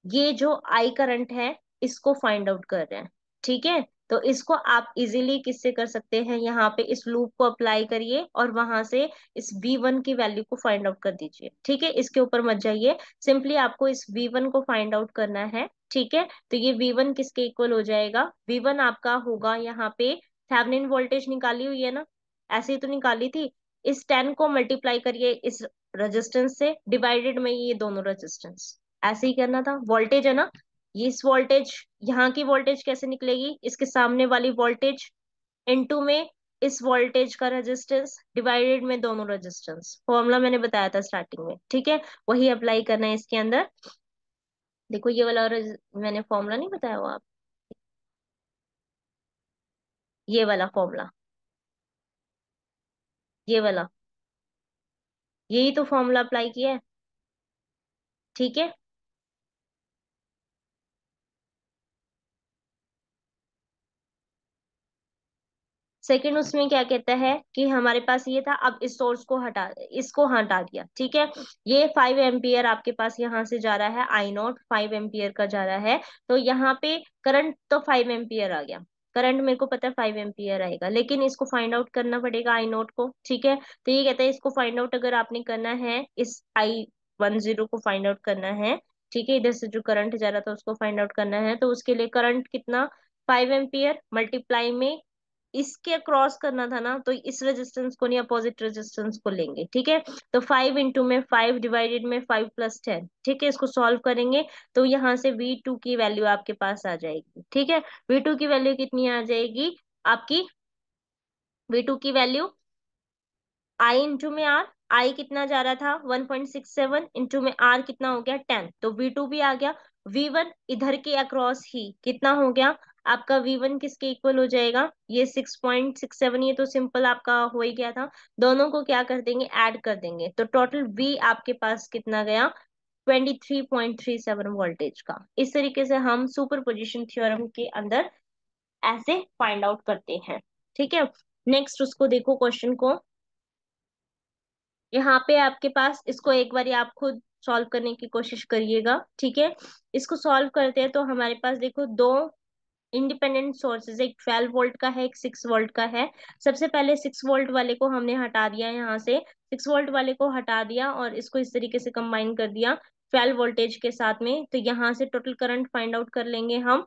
ये जो आई करंट है इसको फाइंड आउट कर रहे हैं, ठीक है। तो इसको आप इजीली किससे कर सकते हैं, यहाँ पे इस लूप को अप्लाई करिए और वहां से इस V1 की वैल्यू को फाइंड आउट कर दीजिए, ठीक है। इसके ऊपर मत जाइए, सिंपली आपको इस V1 को फाइंड आउट करना है, ठीक है। तो ये V1 किसके इक्वल हो जाएगा, V1 आपका होगा यहाँ पे, थेवेनिन वोल्टेज निकाली हुई है ना, ऐसे ही तो निकाली थी, इस 10 को मल्टीप्लाई करिए इस रेजिस्टेंस से, डिवाइडेड में ये दोनों रेजिस्टेंस, ऐसे ही करना था। वोल्टेज है ना, ये इस वोल्टेज, यहाँ की वोल्टेज कैसे निकलेगी, इसके सामने वाली वोल्टेज इनटू में इस वोल्टेज का रेजिस्टेंस डिवाइडेड में दोनों रेजिस्टेंस, फॉर्मूला मैंने बताया था स्टार्टिंग में, ठीक है। वही अप्लाई करना है इसके अंदर। देखो ये वाला मैंने फॉर्मूला नहीं बताया हुआ आप, ये वाला फॉर्मूला, ये वाला, यही तो फॉर्मूला अप्लाई किया है, ठीक है। सेकंड उसमें क्या कहता है कि हमारे पास ये था, अब इस सोर्स को हटा, इसको हटा दिया, ठीक है। ये 5 एम्पियर आपके पास यहाँ से जा रहा है, आई नॉट 5 एम्पियर का जा रहा है। तो यहाँ पे करंट तो 5 एम्पियर आ गया, करंट मेरे को पता है 5 एम्पियर आएगा, लेकिन इसको फाइंड आउट करना पड़ेगा आई नॉट को, ठीक है। तो ये कहता है इसको फाइंड आउट अगर आपने करना है, इस I10 को फाइंड आउट करना है, ठीक है, इधर से जो करंट जा रहा था उसको फाइंड आउट करना है, तो उसके लिए करंट कितना, 5 एम्पियर मल्टीप्लाई में इसके क्रॉस करना था ना, तो इस रेजिस्टेंस को नहीं, अपोजिट रेजिस्टेंस को लेंगे, ठीक है। तो 5 इंटू में 5 डिवाइडेड में 5 + 10, ठीक है, इसको सॉल्व करेंगे तो यहाँ से V2 की वैल्यू आपके पास आ जाएगी, ठीक है। V2 की वैल्यू कितनी आ जाएगी आपकी, V2 की वैल्यू I इंटू में R, आई कितना जा रहा था 1.67, इंटू में R कितना हो गया 10, तो V2 भी आ गया। V1 इधर के अक्रॉस ही कितना हो गया आपका, V1 किसके इक्वल हो जाएगा, ये 6.67, ये तो सिंपल आपका हो ही गया था। दोनों को क्या कर देंगे, ऐड कर देंगे, तो टोटल V आपके पास कितना गया, 23.37 वोल्टेज का। इस तरीके से हम सुपर पोजिशन थ्योरम के अंदर ऐसे फाइंड आउट करते हैं, ठीक है। नेक्स्ट उसको देखो क्वेश्चन को, यहाँ पे आपके पास, इसको एक बार आप खुद सॉल्व करने की कोशिश करिएगा, ठीक है। इसको सॉल्व करते हैं तो हमारे पास देखो दो इंडिपेंडेंट सोर्सेज, एक 12 वोल्ट का है, एक 6 वोल्ट का है। सबसे पहले 6 वोल्ट वाले को हमने हटा दिया, यहाँ से 6 वोल्ट वाले को हटा दिया और इसको इस तरीके से कंबाइन कर दिया 12 वोल्टेज के साथ में, तो यहाँ से टोटल करंट फाइंड आउट कर लेंगे हम।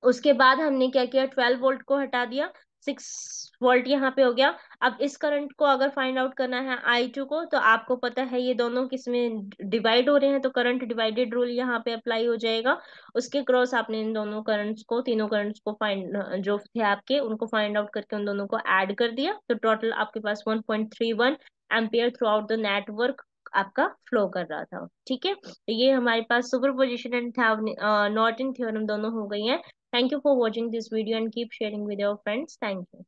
उसके बाद हमने क्या किया, 12 वोल्ट को हटा दिया, 6 वोल्ट यहाँ पे हो गया। अब इस करंट को अगर फाइंड आउट करना है I2 को, तो आपको पता है ये दोनों किसमें डिवाइड हो रहे हैं, तो करंट डिवाइडेड रूल यहाँ पे अप्लाई हो जाएगा। उसके क्रॉस आपने इन दोनों करंट्स को, तीनों करंट्स को फाइंड, जो थे आपके, उनको फाइंड आउट करके उन दोनों को ऐड कर दिया, तो टोटल आपके पास 1.31 ampere through out the network आपका फ्लो कर रहा था, ठीक है। तो ये हमारे पास सुपरपोजिशन एंड नॉर्टन थ्योरम दोनों हो गई हैं। Thank you for watching this video and keep sharing with your friends. Thank you.